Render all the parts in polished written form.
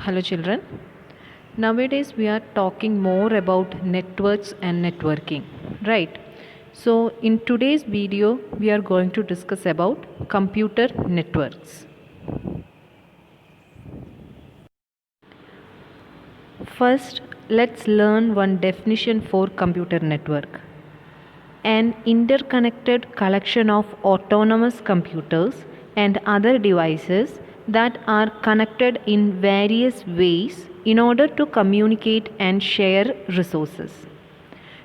Hello children. Nowadays we are talking more about networks and networking, right? So in today's video we are going to discuss about computer networks. First, let's learn one definition for computer network. An interconnected collection of autonomous computers and other devices that are connected in various ways in order to communicate and share resources.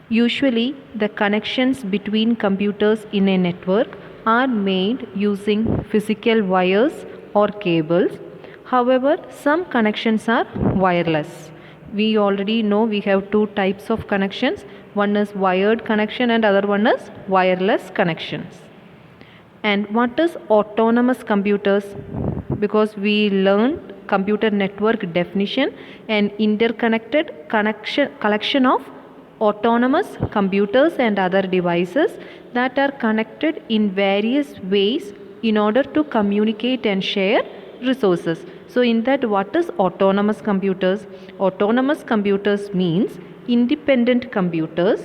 Usually, the connections between computers in a network are made using physical wires or cables. However, some connections are wireless. We already know we have two types of connections. One is wired connection and other one is wireless connections. And what is autonomous computers? Because we learned computer network definition, an interconnected collection of autonomous computers and other devices that are connected in various ways in order to communicate and share resources. So in that, what is autonomous computers? Autonomous computers means independent computers.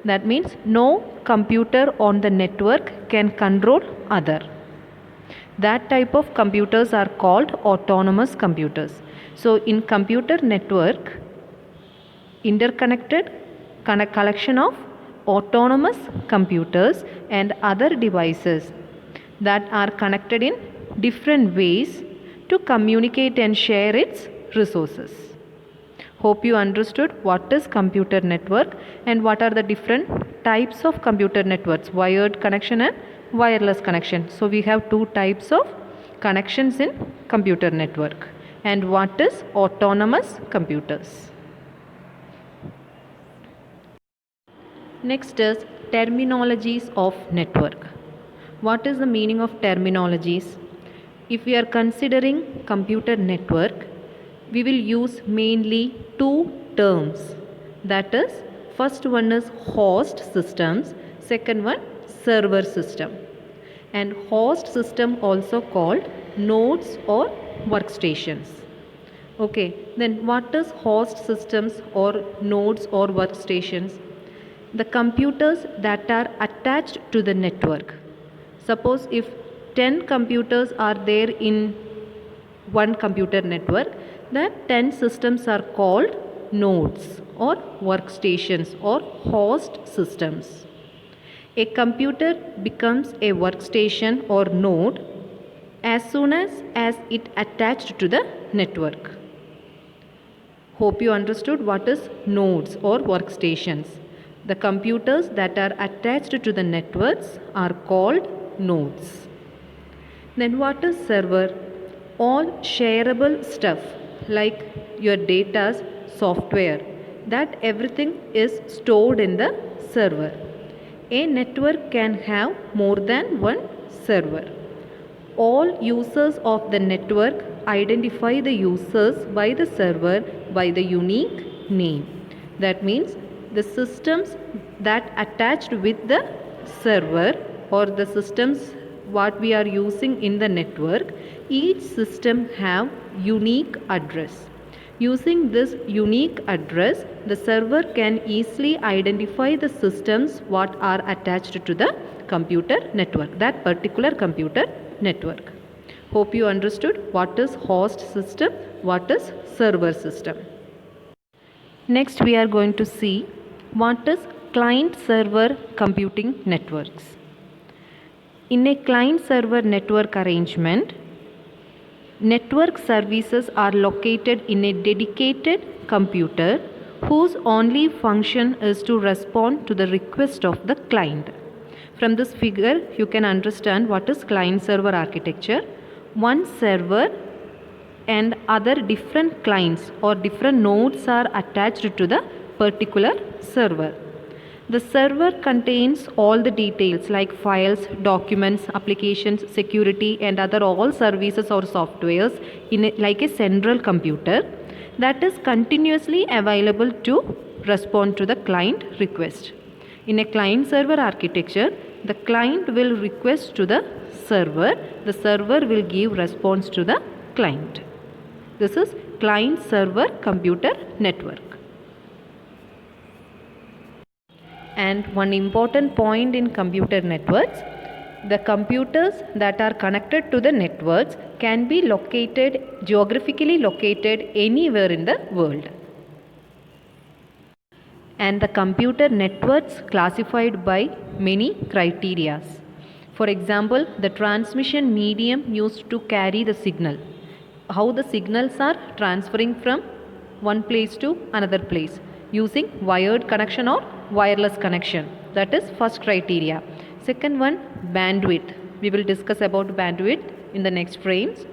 That means no computer on the network can control other. That type of computers are called autonomous computers. So in computer network, interconnected collection of autonomous computers and other devices that are connected in different ways to communicate and share its resources. Hope you understood what is computer network and what are the different types of computer networks, wired connection and wireless connection. So we have two types of connections in computer network. And what is autonomous computers? Next is terminologies of network. What is the meaning of terminologies? If we are considering computer network, we will use mainly two terms. That is, first one is host systems, second one server system. And host system also called nodes or workstations. Okay, then what is host systems or nodes or workstations? The computers that are attached to the network. Suppose if 10 computers are there in one computer network, that 10 systems are called nodes or workstations or host systems. A computer becomes a workstation or node as soon as it attached to the network. Hope you understood what is nodes or workstations. The computers that are attached to the networks are called nodes. Then what is server? All shareable stuff like your data's software, that everything is stored in the server. A network can have more than one server. All users of the network identify the users by the server by the unique name. That means the systems that attached with the server or the systems what we are using in the network, each system have unique address. Using this unique address, the server can easily identify the systems what are attached to the computer network, that particular computer network. Hope you understood what is host system, what is server system. Next we are going to see what is client server computing networks. In a client server network arrangement, network services are located in a dedicated computer whose only function is to respond to the request of the client. From this figure, you can understand what is client server architecture. One server and other different clients or different nodes are attached to the particular server. The server contains all the details like files, documents, applications, security and other all services or softwares in like a central computer that is continuously available to respond to the client request. In a client server architecture, the client will request to the server will give response to the client. This is client server computer network. And one important point in computer networks, the computers that are connected to the networks can be geographically located anywhere in the world. And the computer networks classified by many criteria. For example, the transmission medium used to carry the signal. How the signals are transferring from one place to another place using wired connection or wireless connection. That is first criteria. Second one, bandwidth. We will discuss about bandwidth in the next frames.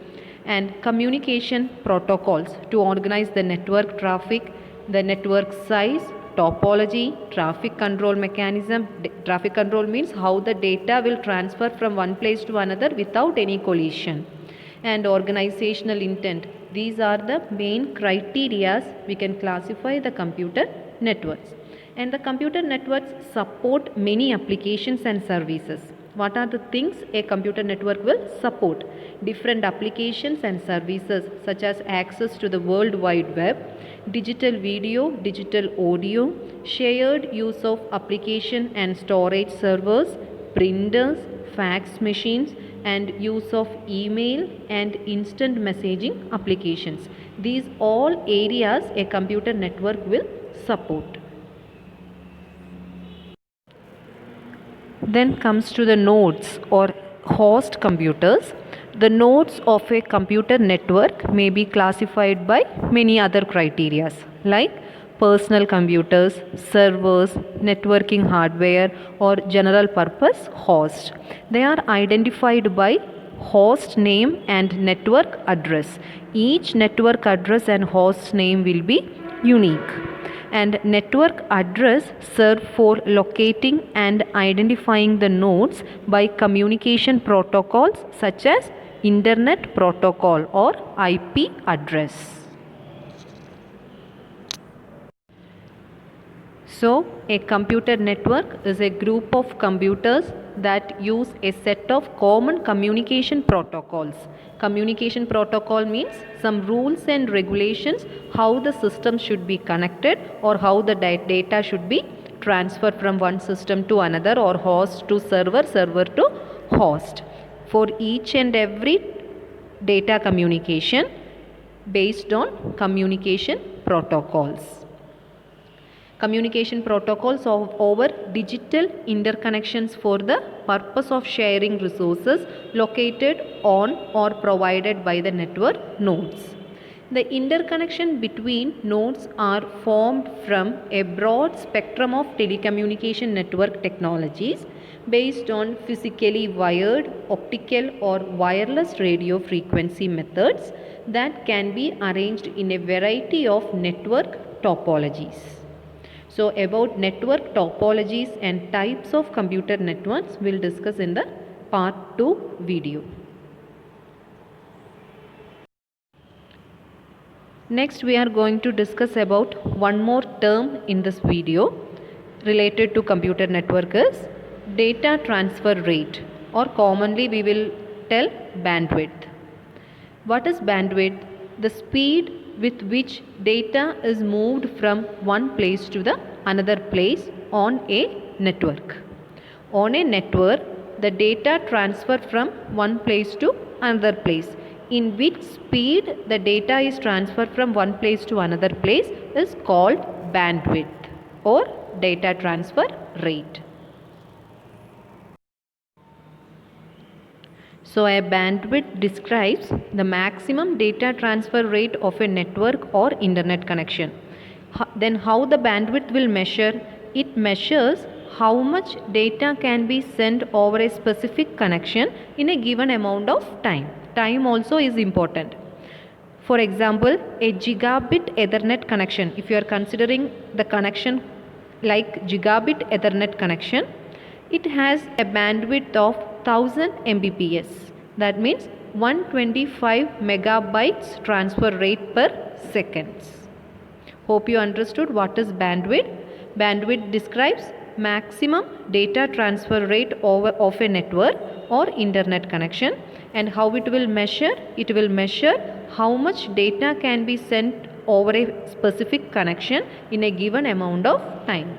And communication protocols to organize the network traffic, the network size, topology, traffic control mechanism. Traffic control means how the data will transfer from one place to another without any collision. And organizational intent. These are the main criteria we can classify the computer networks. And the computer networks support many applications and services. What are the things a computer network will support? Different applications and services such as access to the World Wide Web, digital video, digital audio, shared use of application and storage servers, printers, fax machines, and use of email and instant messaging applications. These all areas a computer network will support. Then comes to the nodes or host computers. The nodes of a computer network may be classified by many other criteria like personal computers, servers, networking hardware, or general purpose host. They are identified by host name and network address. Each network address and host name will be unique. And network address serve for locating and identifying the nodes by communication protocols such as Internet Protocol or IP address. So, a computer network is a group of computers that use a set of common communication protocols. Communication protocol means some rules and regulations how the system should be connected or how the data should be transferred from one system to another or host to server, server to host. For each and every data communication based on communication protocols. Communication protocols of over digital interconnections for the purpose of sharing resources located on or provided by the network nodes. The interconnection between nodes are formed from a broad spectrum of telecommunication network technologies based on physically wired, optical or wireless radio frequency methods that can be arranged in a variety of network topologies. So about network topologies and types of computer networks we'll discuss in the part 2 video. Next we are going to discuss about one more term in this video related to computer network is data transfer rate, or commonly we will tell bandwidth. What is bandwidth? The speed with which data is moved from one place to the another place on a network. On a network, the data transfer from one place to another place. In which speed the data is transferred from one place to another place is called bandwidth or data transfer rate. So a bandwidth describes the maximum data transfer rate of a network or internet connection. Then how the bandwidth will measure? It measures how much data can be sent over a specific connection in a given amount of time. Time also is important. For example, a gigabit Ethernet connection, if you are considering the connection like gigabit Ethernet connection, it has a bandwidth of 1000 Mbps. That means 125 megabytes transfer rate per seconds. Hope you understood what is bandwidth. Bandwidth describes maximum data transfer rate of a network or internet connection. And how it will measure? It will measure how much data can be sent over a specific connection in a given amount of time.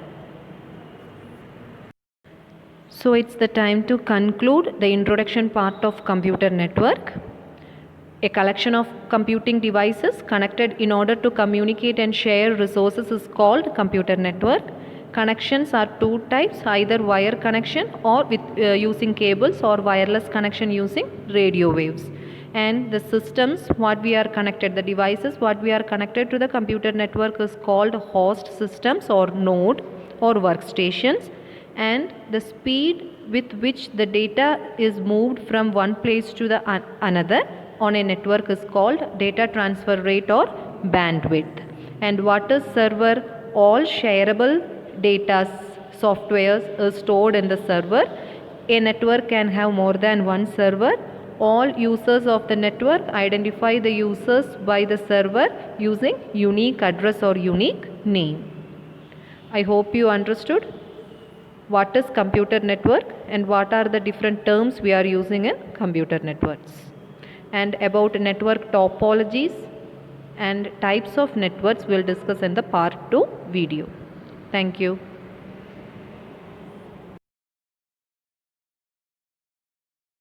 So it's the time to conclude the introduction part of computer network. A collection of computing devices connected in order to communicate and share resources is called computer network. Connections are two types, either wire connection or with using cables, or wireless connection using radio waves. And the systems what we are connected, the devices what we are connected to the computer network is called host systems or node or workstations. And the speed with which the data is moved from one place to the another on a network is called data transfer rate or bandwidth. And what is server? All shareable data softwares is stored in the server. A network can have more than one server. All users of the network identify the users by the server using unique address or unique name. I hope you understood what is computer network and what are the different terms we are using in computer networks. And about network topologies and types of networks we'll discuss in the part 2 video. Thank you.